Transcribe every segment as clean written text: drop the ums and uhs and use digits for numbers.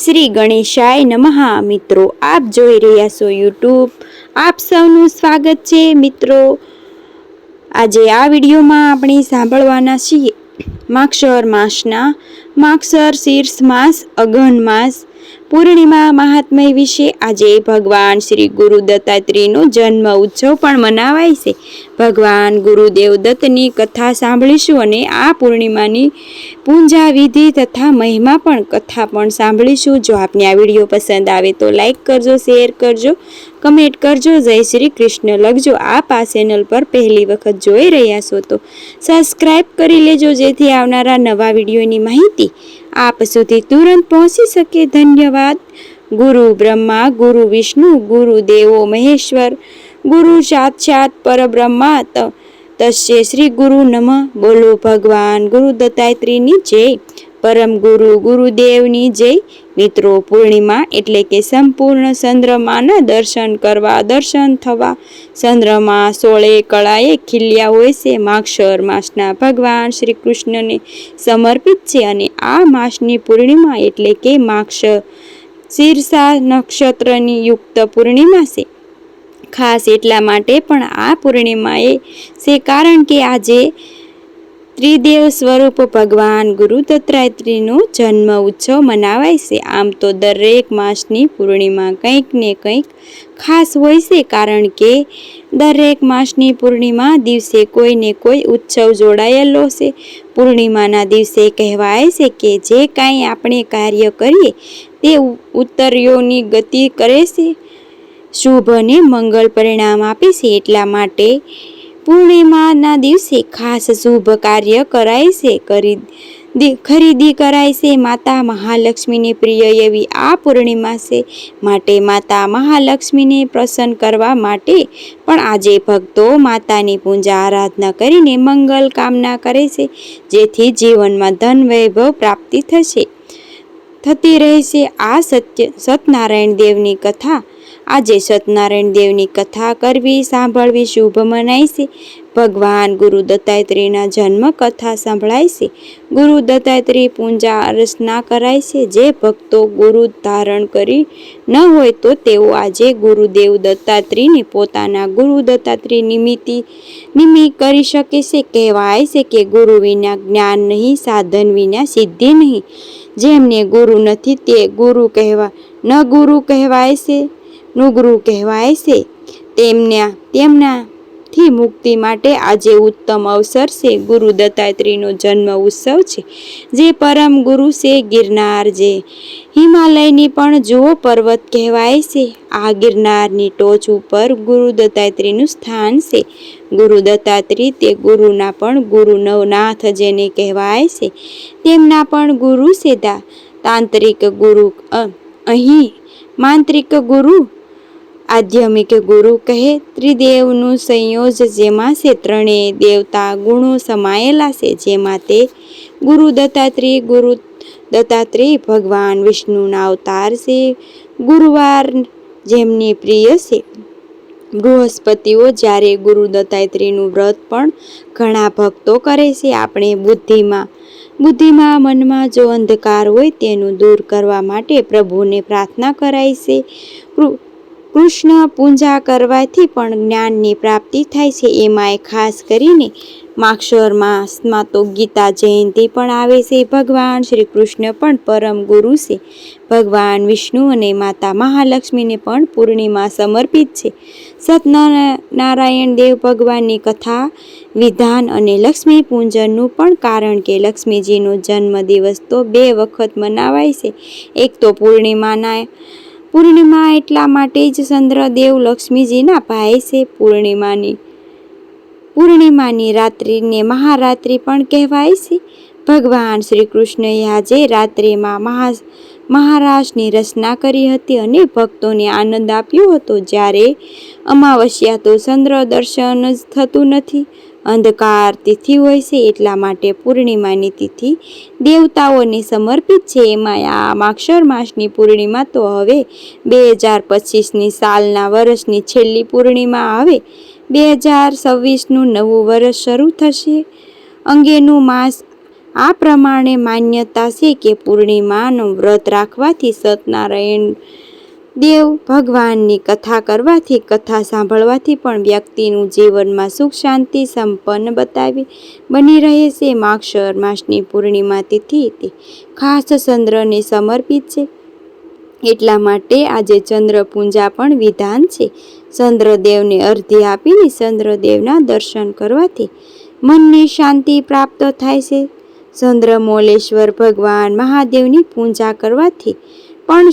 શ્રી ગણેશાય નમઃ। મિત્રો, આપ જોઈ રહ્યા છો યુટ્યુબ। આપ સૌનું સ્વાગત છે। મિત્રો, આજે આ વિડીયોમાં આપણે સાંભળવાના છીએ માગશર માસના માગશર શીર્ષ માસ અગહન માસ પૂર્ણિમા મહાત્મ્ય વિશે। આજે ભગવાન શ્રી ગુરુ દત્તાત્રેયનો જન્મ ઉત્સવ પણ મનાવાય છે। ભગવાન ગુરુદેવ દત્તની કથા સાંભળીશું અને આ પૂર્ણિમાની પૂજા વિધિ તથા મહિમા પણ કથા પણ સાંભળીશું। જો આપને આ વિડીયો પસંદ આવે તો લાઈક કરજો, શેર કરજો, કમેન્ટ કરજો, જય શ્રી કૃષ્ણ લખજો। આપ આ ચેનલ પર પહેલી વખત જોઈ રહ્યા છો તો સબસ્ક્રાઈબ કરી લેજો, જેથી આવનારા નવા વિડીયોની માહિતી આપ સુધી તુરંત પહોંચી શકે। ધન્યવાદ। ગુરુ બ્રહ્મા ગુરુ વિષ્ણુ ગુરુ દેવો મહેશ્વર ગુરુ સાક્ષાત પરબ્રહ્મા તસ્ય શ્રી ગુરુ નમઃ। બોલો ભગવાન ગુરુ દત્તાત્રેયની જય। પરમ ગુરુ ગુરુદેવની જય। મિત્રો, પૂર્ણિમા એટલે કે સંપૂર્ણ ચંદ્રમાના દર્શન કરવા, દર્શન થવા। ચંદ્રમા 16 કળાએ ખીલ્યા હોય છે। માગશર માસના ભગવાન શ્રી કૃષ્ણને સમર્પિત છે અને આ માસની પૂર્ણિમા એટલે કે માગશર શીર્ષા નક્ષત્રની યુક્ત પૂર્ણિમા છે। ખાસ એટલા માટે પણ આ પૂર્ણિમાએ છે કારણ કે આજે ત્રિદેવ સ્વરૂપ ભગવાન ગુરુ દત્તાત્રેયનો જન્મ ઉત્સવ મનાવાય છે। આમ તો દરેક માસની પૂર્ણિમા કંઈક ને કંઈક ખાસ હોય છે, કારણ કે દરેક માસની પૂર્ણિમા દિવસે કોઈ ને કોઈ ઉત્સવ જોડાયેલો છે। પૂર્ણિમાના દિવસે કહેવાય છે કે જે કાંઈ આપણે કાર્ય કરીએ તે ઉત્તરોની ગતિ કરે છે, શુભ અને મંગળ પરિણામ આપે છે। એટલા માટે પૂર્ણિમાના દિવસે ખાસ શુભ કાર્ય કરાય છે, ખરીદી કરાય છે। માતા મહાલક્ષ્મીને પ્રિય એવી આ પૂર્ણિમા છે, માટે માતા મહાલક્ષ્મીને પ્રસન્ન કરવા માટે પણ આજે ભક્તો માતાની પૂજા આરાધના કરીને મંગલ કામના કરે છે, જેથી જીવનમાં ધન વૈભવ પ્રાપ્તિ થતી રહેશે। આ સત્યનારાયણ દેવની કથા આજે સત્યનારાયણ દેવની કથા કરવી, સાંભળવી શુભ મનાય છે। ભગવાન ગુરુ દત્તાત્રેયના જન્મ કથા સંભળાય છે। ગુરુ દત્તાત્રેય પૂજા અર્ચના કરાય છે। જે ભક્તો ગુરુ ધારણ કરી ન હોય તો તેઓ આજે ગુરુદેવ દત્તાત્રેયને પોતાના ગુરુ દત્તાત્રેય નિમિત્ત કરી શકે છે। કહેવાય છે કે ગુરુ વિના જ્ઞાન નહીં, સાધન વિના સિદ્ધિ નહીં। જેમને ગુરુ નથી તે ગુરુ કહેવાય છે। તેમનાથી મુક્તિ માટે આજે ઉત્તમ અવસર છે। ગુરુ દત્તાત્રેયનો જન્મ ઉત્સવ છે, જે પરમ ગુરુ છે ગિરનાર, જે હિમાલયની પણ જુઓ પર્વત કહેવાય છે। આ ગિરનારની ટોચ ઉપર ગુરુ દત્તાત્રેયનું સ્થાન છે। ગુરુ દત્તાત્રેય તે ગુરુના પણ ગુરુ, નવનાથ જેને કહેવાય છે તેમના પણ ગુરુ છે। તાંત્રિક ગુરુ, અહીં માંત્રિક ગુરુ, આધ્યાત્મિક ગુરુ કહે। ત્રિદેવનું સંયોજ જેમાં છે, ત્રણેય દેવતા ગુણો સમાયેલા છે, જેમાં તે ગુરુ દત્તાત્રેય ભગવાન વિષ્ણુના અવતાર છે। ગુરુવાર જેમની પ્રિય છે। બૃહસ્પતિઓ જ્યારે ગુરુ દત્તાત્રેયનું વ્રત પણ ઘણા ભક્તો કરે છે। આપણે બુદ્ધિમાં મનમાં જો અંધકાર હોય તેનું દૂર કરવા માટે પ્રભુને પ્રાર્થના કરાય છે। કૃષ્ણ પૂજા કરવાથી પણ જ્ઞાનની પ્રાપ્તિ થાય છે। એમાંય ખાસ કરીને માગશર માસમાં તો ગીતા જયંતિ પણ આવે છે। ભગવાન શ્રી કૃષ્ણ પણ પરમ ગુરુ છે। ભગવાન વિષ્ણુ અને માતા મહાલક્ષ્મીને પણ પૂર્ણિમા સમર્પિત છે। સત્યનારાયણ દેવ ભગવાનની કથા વિધાન અને લક્ષ્મી પૂજનનું પણ કારણ કે લક્ષ્મીજીનો જન્મ દિવસ તો 2 વખત મનાવાય છે। એક તો પૂર્ણિમા એટલા માટે જ ચંદ્રદેવ લક્ષ્મીજીના ભાઈ છે। પૂર્ણિમાની રાત્રિને મહારાત્રિ પણ કહેવાય છે। ભગવાન શ્રી કૃષ્ણએ આજે રાત્રિમાં મહારાસની રચના કરી હતી અને ભક્તોને આનંદ આપ્યો હતો। જ્યારે અમાવસ્યા તો ચંદ્ર દર્શન જ થતું નથી, અંધકાર તિથિ હોય છે, એટલા માટે પૂર્ણિમાની તિથિ દેવતાઓને સમર્પિત છે। એમાં આ માગશર માસની પૂર્ણિમા તો હવે 2025ની સાલના વર્ષની છેલ્લી પૂર્ણિમા હવે 2026નું નવું વર્ષ શરૂ થશે અંગેનું માસ આ પ્રમાણે માન્યતા છે કે પૂર્ણિમાનું વ્રત રાખવાથી સત્યનારાયણ દેવ ભગવાનની કથા કરવાથી, કથા સાંભળવાથી પણ વ્યક્તિનું જીવનમાં સુખ શાંતિ સંપન્ન બની રહે છે. માગશર માસની પૂર્ણિમા તિથિ તે ખાસ ચંદ્રને સમર્પિત છે. એટલા માટે આજે ચંદ્ર પૂજા પણ વિધાન છે. ચંદ્રદેવને અર્ઘ્ય આપીને ચંદ્રદેવના દર્શન કરવાથી મનને શાંતિ પ્રાપ્ત થાય છે. ચંદ્રમૌલેશ્વર ભગવાન મહાદેવની પૂજા કરવાથી પણ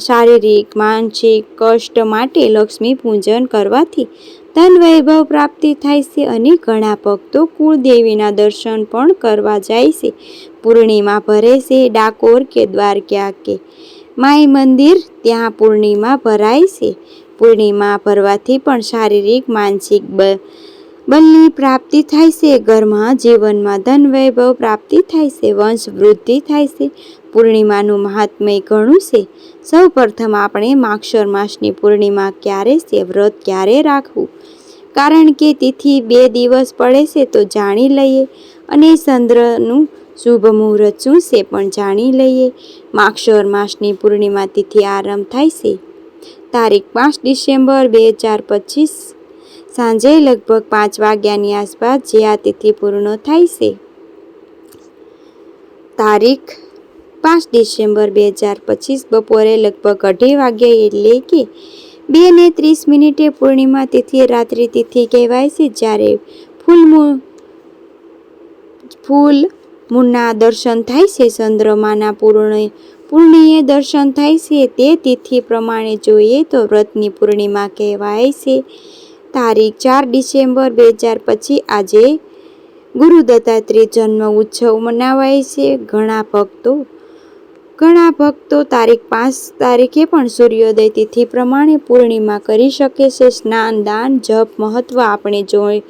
શારીરિક માનસિક કષ્ટ માટે લક્ષ્મી પૂજન કરવાથી ધન વૈભવ પ્રાપ્તિ થાય છે. અને ઘણા ભક્તો કુળદેવીના દર્શન પણ કરવા જાય છે. પૂર્ણિમા ભરે છે. ડાકોર કે દ્વારકા કે માઈ મંદિર ત્યાં પૂર્ણિમા ભરાય છે. પૂર્ણિમા ભરવાથી પણ શારીરિક માનસિક બલની પ્રાપ્તિ થાય છે. ઘરમાં જીવનમાં ધન વૈભવ પ્રાપ્તિ થાય છે. વંશ વૃદ્ધિ થાય છે. પૂર્ણિમાનું મહાત્મ્ય ઘણું છે. સૌ પ્રથમ આપણે માગશર માસની પૂર્ણિમા ક્યારે છે, વ્રત ક્યારે રાખવું, કારણ કે તિથિ 2 દિવસ પડે છે તો જાણી લઈએ. અને ચંદ્રનું શુભ મુહૂર્ત શું છે પણ જાણી લઈએ. માગશર માસની પૂર્ણિમા તિથિ આરંભ થાય છે તારીખ 5 ડિસેમ્બર 2025 સાંજે લગભગ 5 વાગ્યાની આસપાસ, જે આ તિથિ પૂર્ણ થાય છે તારીખ 5 ડિસેમ્બર 2025 બપોરે લગભગ 2:30 વાગ્યે, એટલે કે 2:30 પૂર્ણિમા તિથિ રાત્રિ તિથિ કહેવાય છે. જ્યારે ફૂલ મૂનના દર્શન થાય છે, ચંદ્રમાના પૂર્ણિએ દર્શન થાય છે. તે તિથિ પ્રમાણે જોઈએ તો વ્રતની પૂર્ણિમા કહેવાય છે. તારીખ 4 ડિસેમ્બર 2025 આજે ગુરુ દત્તાત્રેય જન્મ ઉત્સવ મનાવાય છે. ઘણા ભક્તો તારીખ 5 તારીખે પણ સૂર્યોદય તિથિ પ્રમાણે પૂર્ણિમા કરી શકે છે. સ્નાન, દાન, જપ મહત્વ આપણે જોઈએ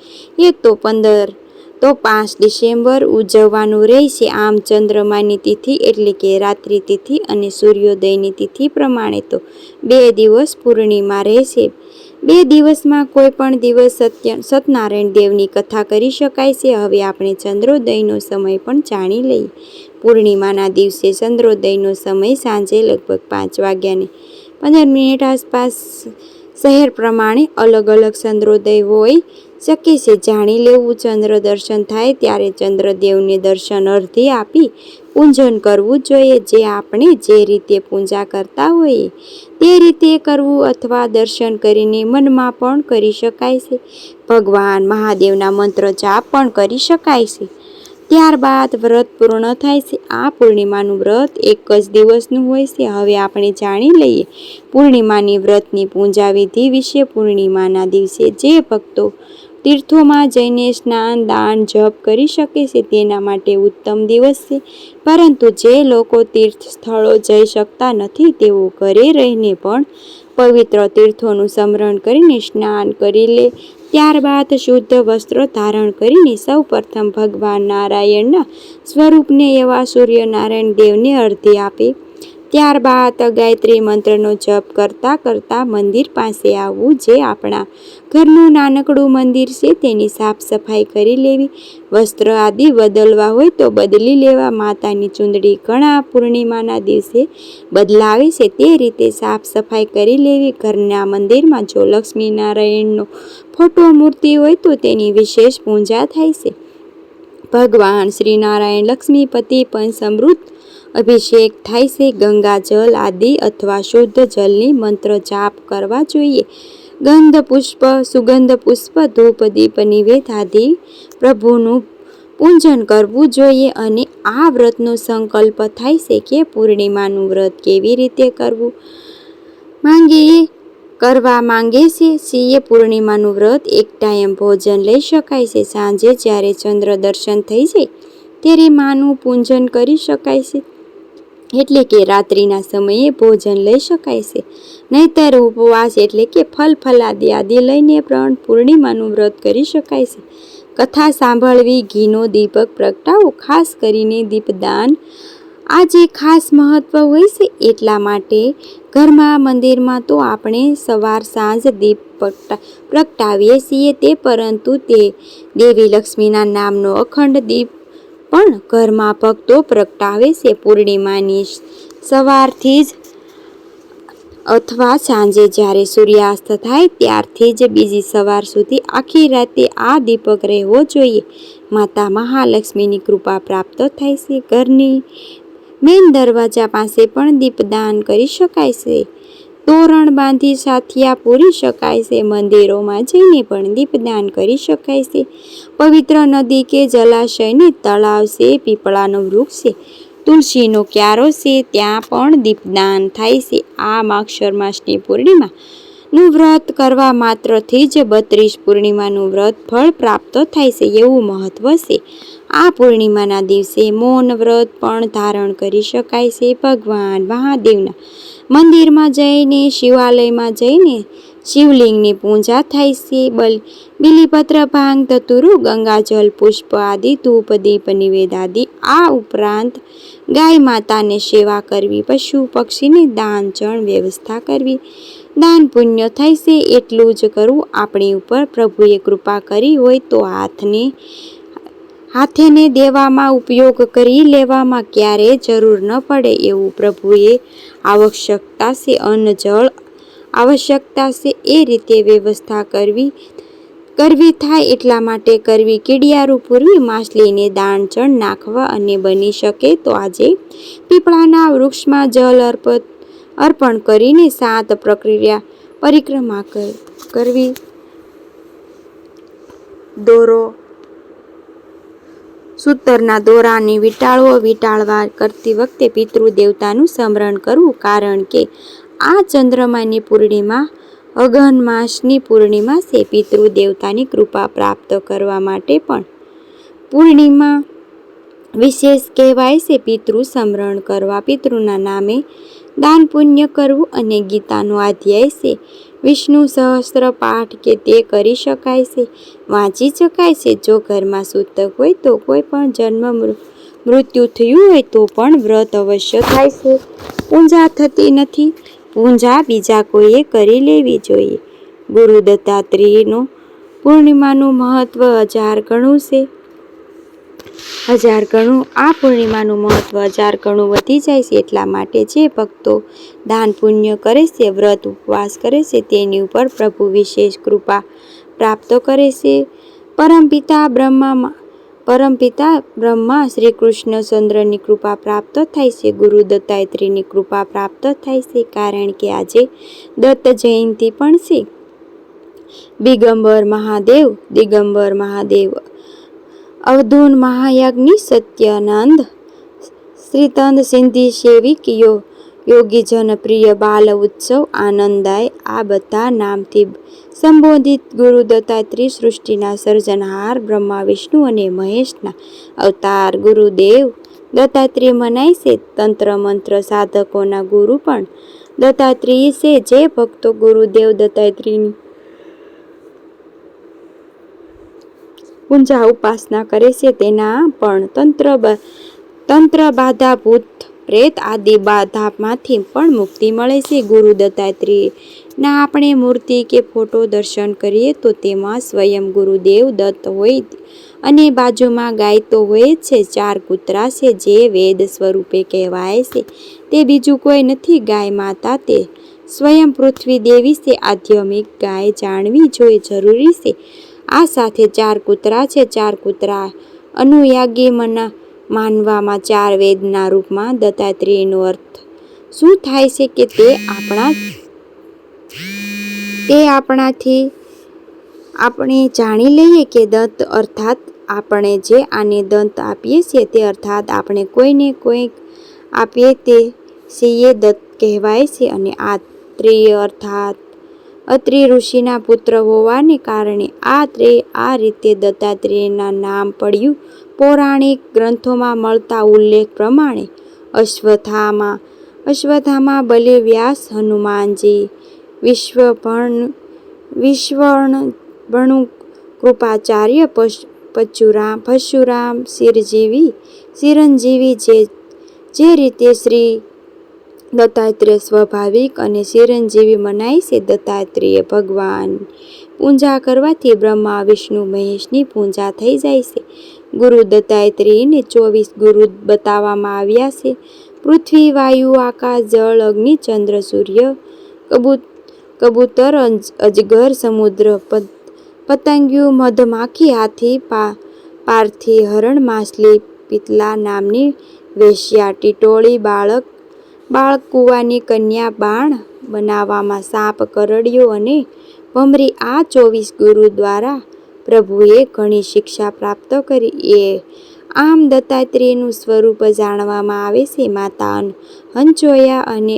તો 5 ડિસેમ્બર ઉજવવાનું રહેશે. આમ ચંદ્રમાની તિથિ એટલે કે રાત્રિ તિથિ અને સૂર્યોદયની તિથિ પ્રમાણે તો 2 દિવસ પૂર્ણિમા રહેશે. 2 દિવસમાં કોઈ પણ દિવસ સત્યનારાયણ દેવની કથા કરી શકાય છે. હવે આપણે ચંદ્રોદયનો સમય પણ જાણી લઈએ. પૂર્ણિમાના દિવસે ચંદ્રોદયનો સમય સાંજે લગભગ 5 વાગ્યાને 15 આસપાસ. શહેર પ્રમાણે અલગ અલગ ચંદ્રોદય હોઈ શકે છે. જાણી લેવું. ચંદ્ર દર્શન થાય ત્યારે ચંદ્રદેવને દર્શન અર્ઘ્ય આપી પૂજન કરવું જોઈએ. જે આપણે જે રીતે પૂજા કરતા હોઈએ તે રીતે કરવું, અથવા દર્શન કરીને મનમાં પણ કરી શકાય છે. ભગવાન મહાદેવના મંત્ર જાપ પણ કરી શકાય છે. ત્યારબાદ વ્રત પૂર્ણ થાય છે. આ પૂર્ણિમાનું વ્રત 1 જ દિવસનું હોય છે. હવે આપણે જાણી લઈએ પૂર્ણિમાની વ્રતની પૂજા વિધિ વિશે. પૂર્ણિમાના દિવસે જે ભક્તો તીર્થોમાં જઈને સ્નાન, દાન, જપ કરી શકે છે તેના માટે ઉત્તમ દિવસ છે. પરંતુ જે લોકો તીર્થ સ્થળો જઈ શકતા નથી તેઓ ઘરે રહીને પણ પવિત્ર તીર્થોનું સ્મરણ કરીને સ્નાન કરી લે. ત્યારબાદ શુદ્ધ વસ્ત્ર ધારણ કરીને સૌ પ્રથમ ભગવાન નારાયણના સ્વરૂપને એવા સૂર્યનારાયણ દેવને અર્ઘ્ય આપે. ત્યારબાદ ગાયત્રી મંત્રનો જપ કરતા કરતા મંદિર પાસે આવવું. જે આપણા ઘરનું નાનકડું મંદિર છે તેની સાફ સફાઈ કરી લેવી. વસ્ત્ર આદિ બદલવા હોય તો બદલી લેવા. માતાની ચૂંદડી ઘણા પૂર્ણિમાના દિવસે બદલાવે છે, તે રીતે સાફ સફાઈ કરી લેવી. ઘરના મંદિરમાં જો લક્ષ્મીનારાયણનો ફોટો મૂર્તિ હોય તો તેની વિશેષ પૂજા થાય છે. ભગવાન શ્રી નારાયણ લક્ષ્મીપતિ પંચામૃત અભિષેક થાય છે. ગંગાજલ આદિ અથવા શુદ્ધ જલની મંત્ર જાપ કરવા જોઈએ. ગંધ પુષ્પ, સુગંધ પુષ્પ, ધૂપ દીપ નિવેદ આદિ પ્રભુનું પૂજન કરવું જોઈએ. અને આ વ્રતનો સંકલ્પ થાય છે કે પૂર્ણિમાનું વ્રત કેવી રીતે કરવા માંગે છે છીએ. પૂર્ણિમાનું વ્રત એક ટાઈમ ભોજન લઈ શકાય છે. સાંજે જ્યારે ચંદ્ર દર્શન થઈ જાય ત્યારે માનું પૂજન કરી શકાય છે, એટલે કે રાત્રિના સમયે ભોજન લઈ શકાય છે. નહીતર ઉપવાસ એટલે કે ફલ ફલાદી આદિ લઈને પણ પૂર્ણિમાનું વ્રત કરી શકાય છે. કથા સાંભળવી, ઘીનો દીપક પ્રગટાવો, ખાસ કરીને દીપદાન આજે ખાસ મહત્વ હોય છે. એટલા માટે ઘરમાં, મંદિરમાં તો આપણે સવાર સાંજ દીપ પ્રગટાવીએ છીએ પરંતુ તે દેવી લક્ષ્મીના નામનો અખંડ દીપ પણ ઘરમાં ભક્તો પ્રગટાવે છે. પૂર્ણિમાની સવારથી જ અથવા સાંજે જ્યારે સૂર્યાસ્ત થાય ત્યારથી જ બીજી સવાર સુધી આખી રાતે આ દીપક રહેવો જોઈએ. માતા મહાલક્ષ્મીની કૃપા પ્રાપ્ત થાય છે. ઘરની મેન દરવાજા પાસે પણ દીપદાન કરી શકાય છે. તોરણ બાંધી સાથિયા પૂરી શકાય છે. મંદિરોમાં જઈને પણ દીપદાન કરી શકાય છે. પવિત્ર નદી કે જલાશયને તળાવ છે, પીપળાનું વૃક્ષ છે, તુલસીનો ક્યારો છે, ત્યાં પણ દીપદાન થાય છે. આ માગશર માસની પૂર્ણિમાનું વ્રત કરવા માત્રથી જ 32 પૂર્ણિમાનું વ્રત ફળ પ્રાપ્ત થાય છે એવું મહત્વ છે. આ પૂર્ણિમાના દિવસે મૌન વ્રત પણ ધારણ કરી શકાય છે. ભગવાન મહાદેવના મંદિરમાં જઈને, શિવાલયમાં જઈને શિવલિંગની પૂજા થાય છે. બિલીપત્ર, ભાંગ, ધતુરું, ગંગાજલ, પુષ્પ આદિ, ધૂપ, દીપ, નિવેદ આદિ. આ ઉપરાંત ગાય માતાને સેવા કરવી, પશુ પક્ષીને દાન ચણ વ્યવસ્થા કરવી. દાન પુણ્ય થાય છે. એટલું જ કરવું. આપણી ઉપર પ્રભુએ કૃપા કરી હોય તો હાથેને દેવામાં ઉપયોગ કરી લેવામાં ક્યારેય જરૂર ન પડે એવું પ્રભુએ આવશ્યકતા છે. અન્ન જળ આવશ્યકતા છે એ રીતે વ્યવસ્થા કરવી થાય એટલા માટે કરવી. કીડિયારું પૂરવી, માછલીને દાણ ચણ નાખવા અને બની શકે તો આજે પીપળાના વૃક્ષમાં જલ અર્પણ કરીને 7 પરિક્રમા કરવી. સૂતરના દોરાને વીંટાળવા કરતી વખતે પિતૃ દેવતાનું સ્મરણ કરવું. કારણ કે આ ચંદ્રમાની પૂર્ણિમા અગહન માસની પૂર્ણિમા છે. પિતૃ દેવતાની કૃપા પ્રાપ્ત કરવા માટે પણ પૂર્ણિમા વિશેષ કહેવાય છે. પિતૃ સ્મરણ કરવા, પિતૃના નામે દાન પુણ્ય કરવું અને ગીતાનો અધ્યાય છે, વિષ્ણુ સહસ્ત્ર પાઠ કે તે કરી શકાય છે, વાંચી શકાય છે. જો ઘરમાં સૂતક હોય તો કોઈ પણ જન્મ મૃત્યુ થયું હોય તો પણ વ્રત અવશ્ય થાય છે. પૂજા થતી નથી. પૂજા બીજા કોઈએ કરી લેવી જોઈએ. ગુરુ દત્તાત્રેયનો પૂર્ણિમાનું મહત્વ 1000 ગણું છે. 1000 ગણું. આ પૂર્ણિમાનું મહત્વ 1000 ગણું વધી જાય છે. એટલા માટે જે ભક્તો દાન પુણ્ય કરે છે, વ્રત ઉપવાસ કરે છે, તેની ઉપર પ્રભુ વિશેષ કૃપા પ્રાપ્ત કરે છે. પરમપિતા બ્રહ્મા શ્રી કૃષ્ણચંદ્રની કૃપા પ્રાપ્ત થાય છે. ગુરુ દત્તાત્રેયની કૃપા પ્રાપ્ત થાય છે. કારણ કે આજે દત્ત જયંતિ પણ છે. દિગંબર મહાદેવ, અવધૂત મહાયજ્ઞ, સત્યાનંદ, શ્રીતંદ, સિદ્ધિ સેવિક, યોગીજન પ્રિય, બાલ ઉત્સવ, આનંદાય, આ બધા નામથી સંબોધિત ગુરુ દત્તાત્રેય સૃષ્ટિના સર્જનહાર, બ્રહ્મા, વિષ્ણુ અને મહેશના અવતાર ગુરુદેવ દત્તાત્રેય મનાય છે. તંત્ર મંત્ર સાધકોના ગુરુ પણ દત્તાત્રેય છે. જે ભક્તો ગુરુદેવ દત્તાત્રેયની પૂજા ઉપાસના કરે છે તેના પણ તંત્ર બાધા, ભૂત પ્રેત આદિ બાધામાંથી પણ મુક્તિ મળે છે. ગુરુ દત્તાત્રેયના આપણે મૂર્તિ કે ફોટો દર્શન કરીએ તો તેમાં સ્વયં ગુરુદેવ દત્ત હોય અને બાજુમાં ગાય તો હોય જ છે. 4 કૂતરા છે જે વેદ સ્વરૂપે કહેવાય છે. તે બીજું કોઈ નથી. ગાય માતા તે સ્વયં પૃથ્વી દેવી છે. આધ્યાત્મિક ગાય જાણવી જરૂરી છે. આ સાથે 4 કૂતરા છે. 4 કૂતરા અનુયાયી માનવામાં 4 વેદના રૂપમાં દત્તાત્રેયનો અર્થ શું થાય છે કે તે આપણાથી આપણે જાણી લઈએ કે દત્ત અર્થાત આપણે જે આને દંત આપીએ છીએ તે અર્થાત આપણે કોઈને કંઈક આપીએ તે છીએ દત્ત કહેવાય છે. અને આ ત્રેય અર્થાત અત્રિ ઋષિના પુત્ર હોવાને કારણે આ રીતે દત્તાત્રેયના નામ પડ્યું. પૌરાણિક ગ્રંથોમાં મળતા ઉલ્લેખ પ્રમાણે અશ્વત્થામા, બલિ, વ્યાસ, હનુમાનજી, વિશ્વભણુ, કૃપાચાર્ય, પરશુરામ, ચિરંજીવી જે રીતે શ્રી દત્તાત્રેય સ્વાભાવિક અને ચિરંજીવી મનાય છે. દત્તાત્રેય ભગવાન પૂજા કરવાથી બ્રહ્મા, વિષ્ણુ, મહેશની પૂજા થઈ જાય છે. ગુરુ દત્તાત્રેયને 24 ગુરુ બતાવવામાં આવ્યા છે. પૃથ્વી, વાયુ, આકાશ, જળ, અગ્નિ, ચંદ્ર, સૂર્ય, કબૂતર, અજગર, સમુદ્ર, પતંગિયું, મધમાખી, હાથી, પારથી, હરણ, માછલી, પિતલા નામની વેશ્યા, ટીટોળી, બાળક, કૂવાની કન્યા, બાણ બનાવવામાં સાપ, કરડ્યો અને ભમરી. આ 24 ગુરુ દ્વારા પ્રભુએ ઘણી શિક્ષા પ્રાપ્ત કરી. આમ દત્તાત્રેયનું સ્વરૂપ જાણવામાં આવે છે. માતા હંસોયા અને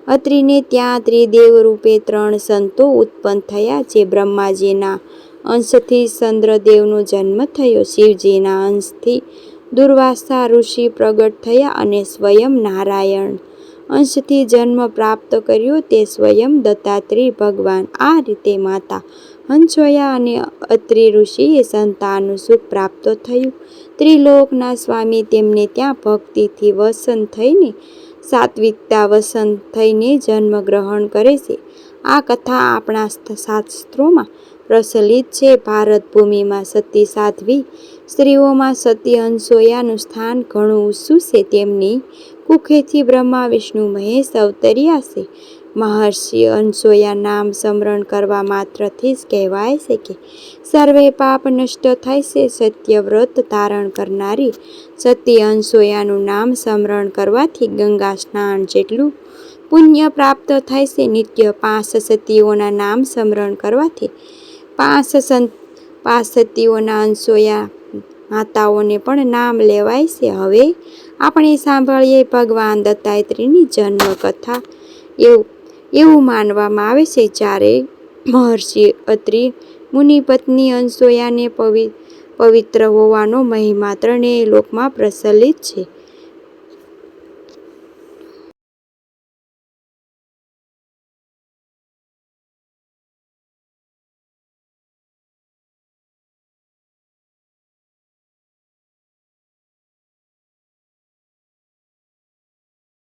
અત્રિને ત્યાં ત્રિદેવ રૂપે 3 સંતો ઉત્પન્ન થયા. જે બ્રહ્માજીના અંશથી ચંદ્રદેવનો જન્મ થયો, શિવજીના અંશથી દુર્વાસા ઋષિ પ્રગટ થયા અને સ્વયં નારાયણ અંશથી જન્મ પ્રાપ્ત કર્યો તે સ્વયં દત્તાત્રેય ભગવાન. આ રીતે માતા હંસોયા અને અત્રિ ઋષિએ સંતાનનું સુખ પ્રાપ્ત થયું. ત્રિલોકના સ્વામી તેમને ત્યાં ભક્તિથી વસન થઈને, સાત્વિકતા વસન થઈને જન્મ ગ્રહણ કરે છે. આ કથા આપણા શાસ્ત્રોમાં પ્રચલિત છે. ભારત ભૂમિમાં સતી સાધ્વી સ્ત્રીઓમાં સતી હંસોયાનું સ્થાન ઘણું ઊંચું છે. તેમની કુખેથી બ્રહ્મા, વિષ્ણુ, મહેશ અવતર્યા છે. મહર્ષિ હંસોયા નામ સ્મરણ કરવા માત્રથી જ કહેવાય છે કે સર્વે પાપ નષ્ટ થાય છે. સત્ય વ્રત ધારણ કરનારી સતી હંસોયાનું નામ સ્મરણ કરવાથી ગંગા સ્નાન જેટલું પુણ્ય પ્રાપ્ત થાય છે. નિત્ય 5 સતીઓના નામ સ્મરણ કરવાથી 5 સતીઓના હંસોયા માતાઓને પણ નામ લેવાય છે. હવે આપણે સાંભળીએ ભગવાન દત્તાત્રેયની જન્મ કથા. એવું માનવામાં આવે છે જ્યારે મહર્ષિ અત્રિ મુનિ પત્ની હંસોયાને પવિત્ર હોવાનો મહિમા 3 લોકમાં પ્રચલિત છે.